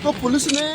तो पुलिस ने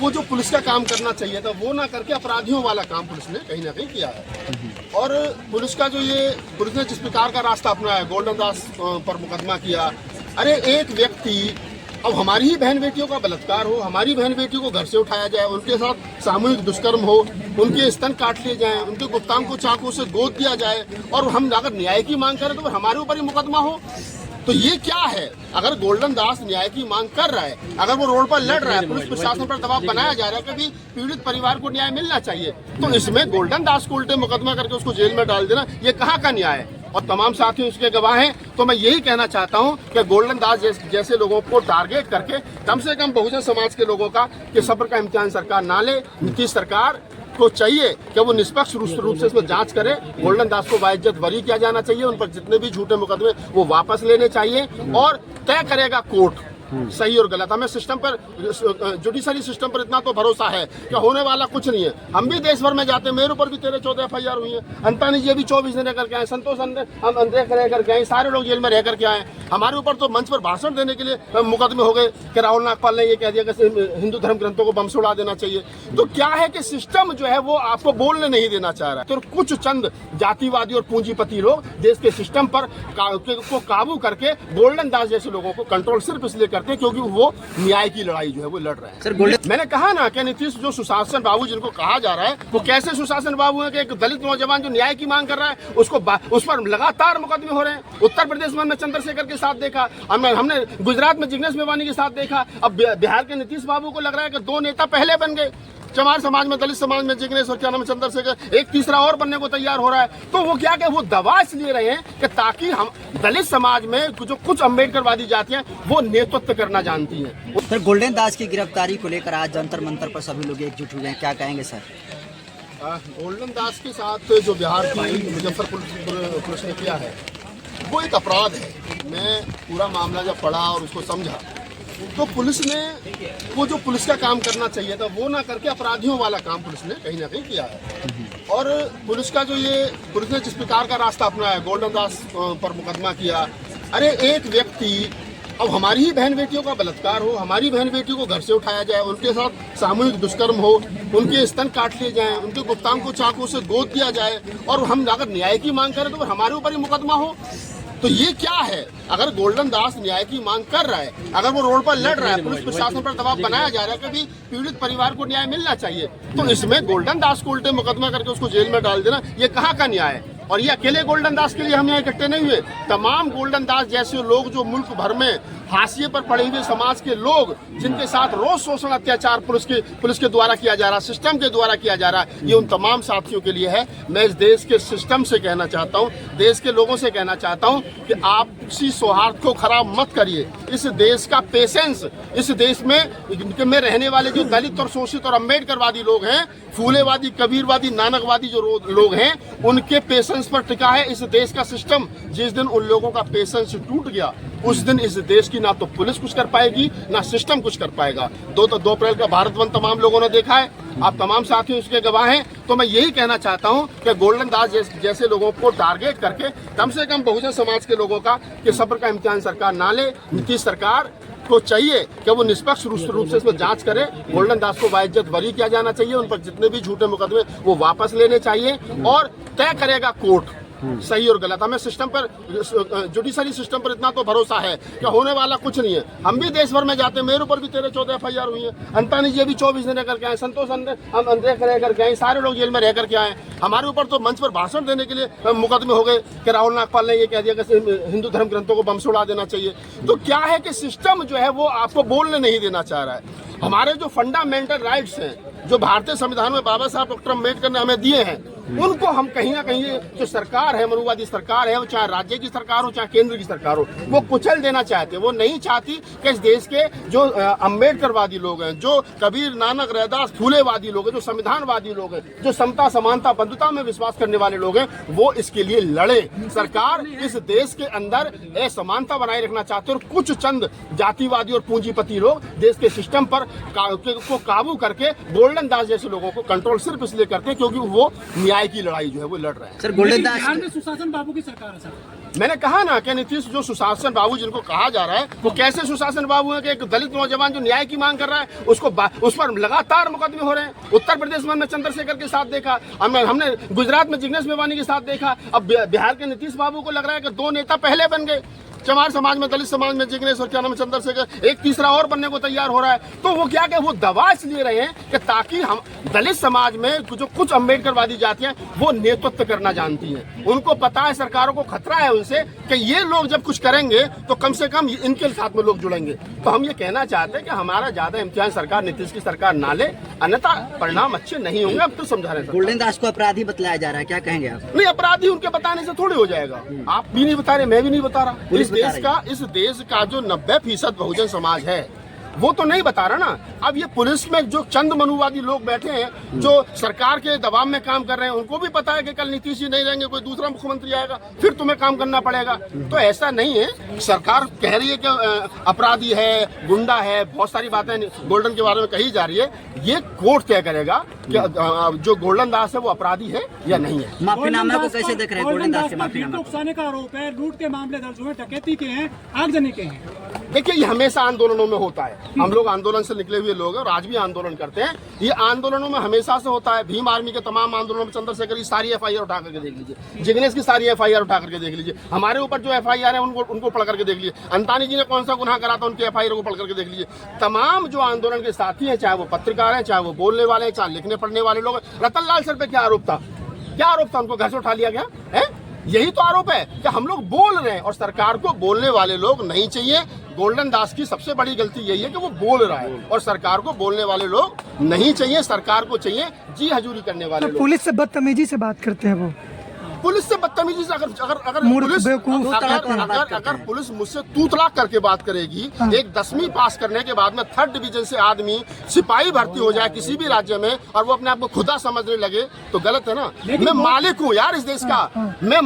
वो जो पुलिस का काम करना चाहिए था वो ना करके अपराधियों वाला काम पुलिस ने कहीं ना कहीं किया है। और पुलिस का जो ये पुलिस ने जिस प्रकार का रास्ता अपनाया है, गोल्डन दास पर मुकदमा किया। अरे एक व्यक्ति, अब हमारी ही बहन बेटियों का बलात्कार हो, हमारी बहन बेटियों को घर से उठाया जाए, उनके साथ सामूहिक दुष्कर्म हो, उनके स्तन काट लिए जाएं, उनके गुप्तांग को चाकू से गोद दिया जाए, और हम अगर न्याय की मांग करें तो फिर हमारे ऊपर ही मुकदमा हो, तो ये क्या है? अगर गोल्डन दास न्याय की मांग कर रहा है, अगर वो रोड पर लड़ रहा है, पुलिस प्रशासन पर दबाव बनाया जा रहा है कि पीड़ित परिवार को न्याय मिलना चाहिए, तो इसमें गोल्डन दास को उल्टे मुकदमा करके उसको जेल में डाल देना, ये कहाँ का न्याय है? और तमाम साथी उसके गवाह हैं। तो मैं यही कहना चाहता हूं कि गोल्डन दास जैसे लोगों को टारगेट करके कम से कम बहुजन समाज के लोगों का कि सब्र का इम्तिहान सरकार ना ले। नीतीश सरकार को चाहिए कि वो निष्पक्ष रूप से इसमें जांच करे। गोल्डन दास को बाइज्जत बरी किया जाना चाहिए, उन पर जितने भी झूठे मुकदमे वो वापस लेने चाहिए, और तय करेगा कोर्ट सही और गलत। हमें सिस्टम पर, जुडिशरी सिस्टम पर इतना तो भरोसा है कि होने वाला कुछ नहीं है। हम भी देश भर में जाते हैं, मेरे ऊपर भी 13-14 FIR हुई है। अंतानी जी अभी 24 दिन रह करके आए, संतोष हम अंधेख रह करके आए, सारे लोग जेल में रह करके आए। हमारे ऊपर तो मंच पर भाषण देने के लिए मुकदमे हो गए कि राहुल नागपाल ने ये कह दिया कि हिंदू धर्म ग्रंथों को बम से उड़ा देना चाहिए। तो क्या है कि सिस्टम जो है वो आपको बोलने नहीं देना चाह रहा है। तो कुछ चंद जातिवादी और पूंजीपति लोग देश के सिस्टम पर को काबू करके गोल्डन दास जैसे लोगों को कंट्रोल सिर्फ इसलिए करते हैं क्योंकि वो न्याय की लड़ाई जो है वो लड़ रहे हैं। सर मैंने कहा ना कि नीतीश जो सुशासन बाबू जिनको कहा जा रहा है, वो कैसे सुशासन बाबू है कि एक दलित नौजवान जो न्याय की मांग कर रहा है उस पर लगातार मुकदमे हो रहे हैं। उत्तर प्रदेश में हमने चंद्रशेखर के साथ देखा, हमने गुजरात में जिग्नेश मेवानी के साथ देखा, अब बिहार के नीतीश बाबू को लग रहा है कि दो नेता पहले बन गए। चमार समाज में, दलित समाज में जिग्नेश और क्या नाम चंद्रशेखर, एक तीसरा और बनने को तैयार हो रहा है। तो वो क्या वो दवा इसलिए रहे हैं कि ताकि हम दलित समाज में जो कुछ अम्बेडकरवादी जातियां वो नेतृत्व करना जानती हैं। सर गोल्डन दास की गिरफ्तारी को लेकर आज जंतर मंतर पर सभी लोग एकजुट हुए हैं, क्या कहेंगे सर? गोल्डन दास के साथ जो बिहार की मुजफ्फरपुर पुलिस ने किया है वो एक अपराध है। मैं पूरा मामला जब पढ़ा और उसको समझा तो पुलिस ने वो जो पुलिस का काम करना चाहिए था वो ना करके अपराधियों वाला काम पुलिस ने कहीं ना कहीं किया है। और पुलिस का जो ये पुलिस ने जिस प्रकार का रास्ता अपनाया है, गोल्डन दास पर मुकदमा किया। अरे एक व्यक्ति, अब हमारी ही बहन बेटियों का बलात्कार हो, हमारी बहन बेटियों को घर से उठाया जाए, उनके साथ सामूहिक दुष्कर्म हो, उनके स्तन काट लिए जाएं, उनके गुप्तांग को चाकू से गोद दिया जाए, और हम अगर न्याय की मांग करें तो फिर हमारे ऊपर ही मुकदमा हो, तो ये क्या है? अगर गोल्डन दास न्याय की मांग कर रहा है, अगर वो रोड पर लड़ रहा है, पुलिस प्रशासन पर दबाव बनाया जा रहा है कि पीड़ित परिवार को न्याय मिलना चाहिए, तो इसमें गोल्डन दास को उल्टे मुकदमा करके उसको जेल में डाल देना, ये कहाँ का न्याय है? और ये अकेले गोल्डन दास के लिए हम यहाँ इकट्ठे नहीं हुए। तमाम गोल्डन दास जैसे लोग जो मुल्क भर में हाशिए पर पड़े हुए समाज के लोग, जिनके साथ रोज शोषण अत्याचार पुलिस के द्वारा किया जा रहा है, सिस्टम के द्वारा किया जा रहा है, ये उन तमाम साथियों के लिए है। मैं इस देश के सिस्टम से कहना चाहता हूँ, देश के लोगों से कहना चाहता हूँ कि आपसी सौहार्द को खराब मत करिए। इस देश का पेशेंस, इस देश में रहने वाले जो दलित और शोषित और अम्बेडकरवादी लोग हैं, फूलेवादी, कबीरवादी, नानकवादी जो लोग हैं, उनके पेशेंस पर टिका है इस देश का सिस्टम। जिस दिन उन लोगों का पेशेंस टूट गया, उस दिन इस देश की ना तो पुलिस कुछ कर पाएगी, ना सिस्टम कुछ कर पाएगा। 2 अप्रैल का भारत बंद तमाम लोगों ने देखा है, आप तमाम साथी उसके गवाह हैं। तो मैं यही कहना चाहता हूं कि गोल्डन दास जैसे लोगों को टारगेट करके कम से कम बहुजन समाज के लोगों का कि सब्र का इम्तिहान सरकार ना ले। नीतीश सरकार को चाहिए कि वो निष्पक्ष रूप से इसमें जांच करे। गोल्डन दास को बाइज्जत बरी किया जाना चाहिए, उन पर जितने भी झूठे मुकदमे वो वापस लेने चाहिए, और तय करेगा कोर्ट सही और गलत। हमें सिस्टम पर, जुडिशरी सिस्टम पर इतना तो भरोसा है कि होने वाला कुछ नहीं है। हम भी देश भर में जाते हैं, मेरे ऊपर भी 13-14 FIR हुई है। अंतानी जी अभी 24 दिन रह करके आए, संतोष हम अंधेख रह करके आए, सारे लोग जेल में रह करके आए। हमारे ऊपर तो मंच पर भाषण देने के लिए मुकदमे हो गए कि राहुल नागपाल ने ये कह दिया कि हिंदू धर्म ग्रंथों को बम से उड़ा देना चाहिए। तो क्या है कि सिस्टम जो है वो आपको बोलने नहीं देना चाह रहा है। हमारे जो फंडामेंटल राइट्स हैं, जो भारतीय संविधान में बाबा साहब डॉक्टर अम्बेडकर ने हमें दिए हैं, उनको हम कहीं ना कहीं जो सरकार है, मनुवादी सरकार है, वो चाहे राज्य की सरकार हो चाहे केंद्र की सरकार हो, वो कुचल देना चाहते हैं। वो नहीं चाहती कि इस देश के जो अम्बेडकरवादी लोग हैं, जो कबीर, नानक, रैदास, फूलेवादी लोग हैं, जो संविधानवादी लोग हैं, जो समता, समानता, बंधुता में विश्वास करने वाले लोग हैं, वो इसके लिए लड़े। सरकार इस देश के अंदर असमानता बनाए रखना चाहते हैं, और कुछ चंद जातिवादी और पूंजीपति लोग देश के सिस्टम पर को काबू करके गोल्डन दास जैसे लोगों को कंट्रोल सिर्फ इसलिए करते हैं क्योंकि वो न्याय की लड़ाई जो है वो लड़ रहे हैं। सर गोल्डन दास बिहार में सुशासन बाबू की सरकार है सर। मैंने कहा ना कि नीतीश जो सुशासन बाबू जिनको कहा जा रहा है वो कैसे सुशासन बाबू है कि एक दलित नौजवान जो न्याय की मांग कर रहा है उस पर लगातार मुकदमे हो रहे हैं। उत्तर प्रदेश में हमने चंद्रशेखर के साथ देखा, हमने गुजरात में जिग्नेश मेवानी के साथ देखा, अब बिहार के नीतीश बाबू को लग रहा है कि दो नेता पहले बन गए। चमार समाज में, दलित समाज में जिग्नेश और क्या नाम चंद्रशेखर, एक तीसरा और बनने को तैयार हो रहा है। तो वो क्या कि वो दबा इसलिए रहे हैं कि ताकि हम दलित समाज में जो कुछ अम्बेडकरवादी जातियां वो नेतृत्व करना जानती हैं, उनको पता है सरकारों को खतरा है उनसे कि ये लोग जब कुछ करेंगे तो कम से कम इनके साथ में लोग जुड़ेंगे। तो हम ये कहना चाहते हैं कि हमारा ज्यादा इम्तिहान सरकार नीतीश की सरकार ना ले, अन्यथा परिणाम अच्छे नहीं होंगे। अब तो समझा रहे हैं गोल्डन दास को अपराधी बतलाया जा रहा है, क्या कहेंगे आप? नहीं, अपराधी उनके बताने से थोड़ी हो जाएगा। आप भी नहीं बता रहे, मैं भी नहीं बता रहा। इस देश का जो 90% बहुजन समाज है वो तो नहीं बता रहा ना। अब ये पुलिस में जो चंद मनुवादी लोग बैठे हैं जो सरकार के दबाव में काम कर रहे हैं, उनको भी पता है कि कल नीतीश जी नहीं रहेंगे, कोई दूसरा मुख्यमंत्री आएगा, फिर तुम्हें काम करना पड़ेगा। तो ऐसा नहीं है, सरकार कह रही है कि अपराधी है, गुंडा है, बहुत सारी बातें गोल्डन के बारे में कही जा रही है। ये कोर्ट तय करेगा कि जो गोल्डन दास है वो अपराधी है या नहीं है। माफीनामा को कैसे देख रहे हैं गोल्डन दास के माफीनामा? उकसाने का आरोप है, लूट के मामले दर्ज हुए, डकैती के हैं, आगजनी के हैं। देखिए, ये हमेशा आंदोलनों में होता है। हम लोग आंदोलन से निकले हुए लोग हैं और आज भी आंदोलन करते हैं। ये आंदोलनों में हमेशा से होता है। भीम आर्मी के तमाम आंदोलनों में चंद्रशेखर की सारी एफआईआर उठा करके देख लीजिए, जिग्नेश की सारी एफआईआर उठा करके देख लीजिए, हमारे ऊपर जो एफआईआर है उनको पढ़ करके देख लीजिए, अंतानी जी ने कौन सा गुनाह करा था उनकी एफआईआर को पढ़ करके देख लीजिए। तमाम जो आंदोलन के साथी हैं, चाहे वो पत्रकार हैं, चाहे वो बोलने वाले हैं, चाहे लिखने पढ़ने वाले लोग। रतन लाल सर पे क्या आरोप था? क्या आरोप था? उनको घर से उठा लिया गया है। यही तो आरोप है कि हम लोग बोल रहे हैं और सरकार को बोलने वाले लोग नहीं चाहिए। गोल्डन दास की सबसे बड़ी गलती यही है कि वो बोल रहा है और सरकार को बोलने वाले लोग नहीं चाहिए। सरकार को चाहिए जी हजूरी करने वाले लोग। पुलिस से बदतमीजी से बात करते हैं वो। पुलिस से बदतमीजी से अगर पुलिस मुझसे तू तलाक करके बात करेगी, एक 10वीं पास करने के बाद में 3rd डिवीजन से आदमी सिपाही भर्ती हो जाए किसी भी राज्य में और वो अपने आप को खुदा समझने लगे तो गलत है ना। मैं मालिक हूँ यार इस देश का, मैं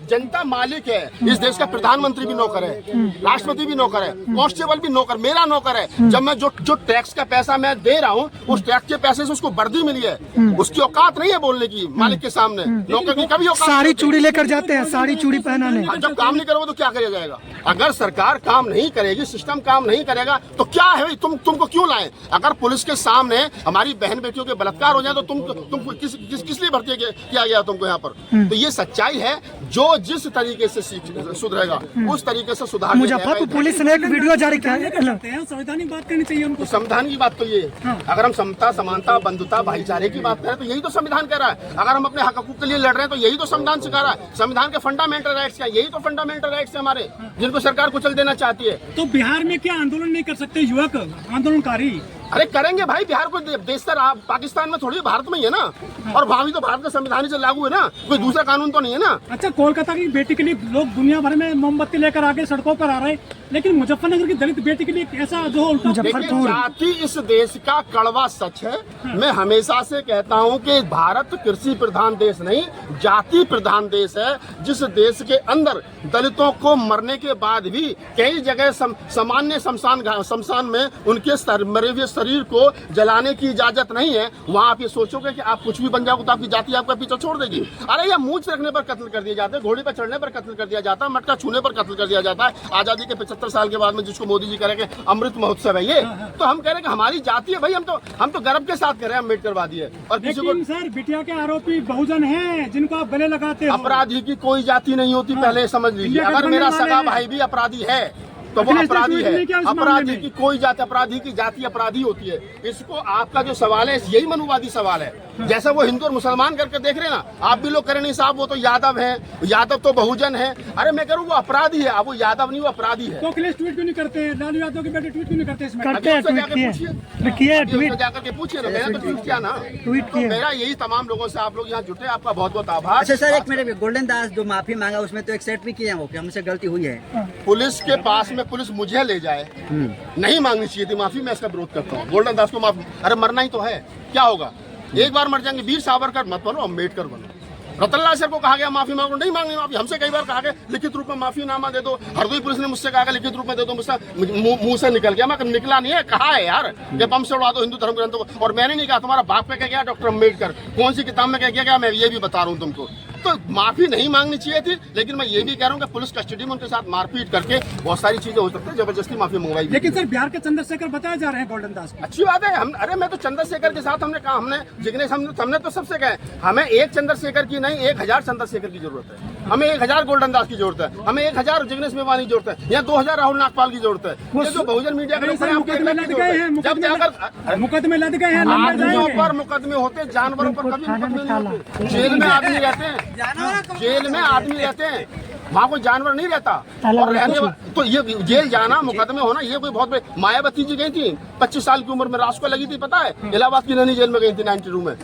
जनता मालिक है इस देश का। प्रधानमंत्री भी नौकर है, राष्ट्रपति भी नौकर है, कांस्टेबल भी नौकर, मेरा नौकर है। जब मैं जो टैक्स का पैसा मैं दे रहा हूँ उस टैक्स के पैसे से उसको वर्दी मिली है, उसकी औकात नहीं है बोलने की मालिक के सामने। नौकर की कभी औकात। साड़ी चूड़ी लेकर जाते हैं, साड़ी चूड़ी पहनाने। जब काम नहीं करोगे तो क्या किया जाएगा? अगर सरकार काम नहीं करेगी, सिस्टम काम नहीं करेगा तो क्या है भाई? तुमको क्यों लाए? अगर पुलिस के सामने हमारी बहन बेटियों के बलात्कार हो जाए तो तुम किस लिए भर्ती किया गया तुमको यहाँ पर? तो ये सच्चाई है। जो जिस तरीके से सुधरेगा उस तरीके से सुधार। मुजफ्फरपुर पुलिस ने एक वीडियो जारी किया है। संवैधानिक बात करनी चाहिए उनको। संविधान की बात तो ये अगर हम समता, समानता, बंधुता, भाईचारे की बात करें तो यही तो संविधान कह रहा है। अगर हम अपने हक हकूक के लिए लड़ रहे हैं तो यही तो संविधान सिखा रहा है। संविधान के फंडामेंटल राइट्स क्या? यही तो फंडामेंटल राइट्स है हमारे, जिनको सरकार कुचल देना चाहती है। तो बिहार में क्या आंदोलन नहीं कर सकते युवक आंदोलनकारी? अरे करेंगे भाई, बिहार को देश का पाकिस्तान में थोड़ी, भारत में ही है ना, और वहाँ भी तो भारत का संविधान ही से लागू है ना, कोई दूसरा कानून तो नहीं है ना। अच्छा, कोलकाता की बेटी के लिए लोग दुनिया भर में मोमबत्ती लेकर आगे सड़कों पर आ रहे हैं, लेकिन मुजफ्फरनगर की दलित बेटी के लिए ऐसा जो उल्टा। जाति इस देश का कड़वा सच है। मैं हमेशा से कहता हूँ कि भारत कृषि प्रधान देश नहीं, जाति प्रधान देश है। जिस देश के अंदर दलितों को मरने के बाद भी कई जगह सामान्य शमशान में उनके मरे हुए शरीर को जलाने की इजाजत नहीं है, वहाँ आप ये सोचोगे कि आप कुछ भी बन जाओगे तो आपकी जाति आपका पीछा छोड़ देगी। अरे ये मूंछ रखने पर कत्ल कर दिए जाते हैं, घोड़ी पर चढ़ने पर कत्ल कर दिया जाता है, मटका छूने पर कत्ल कर दिया जाता है। आजादी के 75 साल के बाद में जिसको मोदी जी करेंगे अमृत महोत्सव है ये, तो हम कह रहे हैं कि हमारी जाति है भाई, हम तो गर्व के साथ कह रहे हैं अम्बेडकरवादी है। और किसी को सर बिटिया के आरोपी बहुजन हैं जिनको आप गले लगाते हैं। अपराधी की कोई जाति नहीं होती, पहले समझ लीजिए। अगर मेरा सगा भाई भी अपराधी है तो वो अपराधी है। अपराधी की कोई जाति, अपराधी की जाति अपराधी होती है। इसको आपका जो सवाल है यही मनुवादी सवाल है। जैसे वो हिंदू और मुसलमान करके देख रहे हैं ना, आप भी लोग करें नहीं साहब वो तो यादव है, यादव तो बहुजन है। अरे मैं कह रहा हूँ वो अपराधी है, अब वो यादव नहीं वो अपराधी है। तो अखिलेश ट्वीट क्यों नहीं करते? लालू यादव के बेटे ट्वीट क्यों नहीं करते? इसमें करते हैं, ट्वीट किए, जाकर के पूछिए ना, मैंने तो ट्वीट किया ना, ट्वीट किया। मेरा यही तमाम लोगों से आप लोग यहाँ जुटे, आपका बहुत बहुत आभार। अच्छा सर, एक मिनट, गोल्डन दास जो माफी मांगा उसमें तो एक्सेप्ट भी किया वो कि हमसे गलती हुई है। पुलिस के पास में पुलिस मुझे ले जाए, नहीं मांगनी चाहिए थी माफी, मैं इसका विरोध करता हूँ। गोल्डन दास को माफी, अरे मरना ही तो है, क्या होगा? एक बार मर जाएंगे। वीर सावरकर मत बनो, अम्बेडकर बनो। रतन लाल सर को कहा गया माफी मांगो, नहीं मांगनी माफी। हमसे कई बार कहा गया लिखित रूप में माफीनामा दे दो। हरदोई पुलिस ने मुझसे कहा लिखित रूप में दे दो, मुझसे मुंह से निकल गया, मैं निकला नहीं है। कहा है यार कि बम से उड़ा दो हिंदू धर्म ग्रंथों को, और मैंने नहीं कहा। तुम्हारा बाप पे कह गया डॉक्टर अम्बेडकर, कौन सी किताब में कह गया मैं ये भी बता रहा हूँ तुमको। तो माफी नहीं मांगनी चाहिए थी, लेकिन मैं ये भी कह रहा हूँ कि पुलिस कस्टडी में उनके साथ मारपीट करके बहुत सारी चीजें हो सकती है, जबरदस्ती माफी मंगवाई। लेकिन सर बिहार के चंद्रशेखर बताए जा रहे हैं गोल्डन दास को। अच्छी बात है। हम अरे मैं तो चंद्रशेखर के साथ हमने कहा, हमने जिग्नेश हमने तो सबसे कहा हमें एक चंद्रशेखर की नहीं 1000 चंद्रशेखर की जरूरत है, हमें 1000 गोल्डन दास की जरूरत है, हमें 1000 जिग्नेश मेवानी की जरूरत है, या 2000 राहुल नागपाल की जरूरत है। ये जो बहुजन मीडिया के मुकदमे लद गए हैं, मुकदमे लद गए हैं, आदमियों पर मुकदमे होते, जानवरों पर कभी मुकदमे नहीं होते। जेल में आदमी रहते हैं, जेल में आदमी रहते हैं, वहाँ कोई जानवर नहीं रहता। और रहने तो ये जेल जाना, मुकदमे होना, ये कोई बहुत बड़ी। मायावती जी गई थी 25 साल की उम्र में, रास्को लगी थी, पता है, इलाहाबाद की नैनी जेल में गई थी 92 में।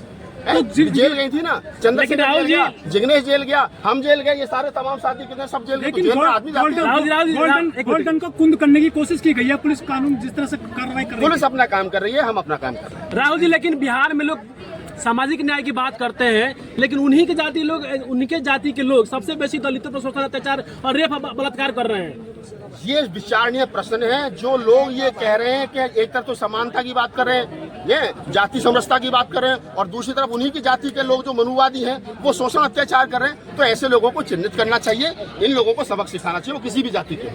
जेल गई थी ना, चंद्रशेखर जेल गया, जिग्नेश जेल गया, हम जेल गए, ये सारे तमाम साथी कितने सब जेल गए। तो जेल में आदमी गोल्डन को कुंद करने की कोशिश की गई है, पुलिस कानून जिस तरह से कार्रवाई कर रही है। पुलिस अपना काम कर रही है, हम अपना काम कर रहे हैं। राहुल जी, लेकिन बिहार में लोग सामाजिक न्याय की बात करते हैं, लेकिन उनके जाति के लोग सबसे बेसी दलितों पर शोषण, अत्याचार और रेप बलात्कार कर रहे हैं। ये विचारणीय प्रश्न है। जो लोग ये कह रहे हैं कि एक तरफ तो समानता की बात कर रहे हैं, ये जाति समरसता की बात कर रहे हैं, और दूसरी तरफ उन्हीं की जाति के लोग जो मनुवादी हैं वो शोषण अत्याचार कर रहे हैं, तो ऐसे लोगों को चिन्हित करना चाहिए, इन लोगों को सबक सिखाना चाहिए, वो किसी भी जाति के।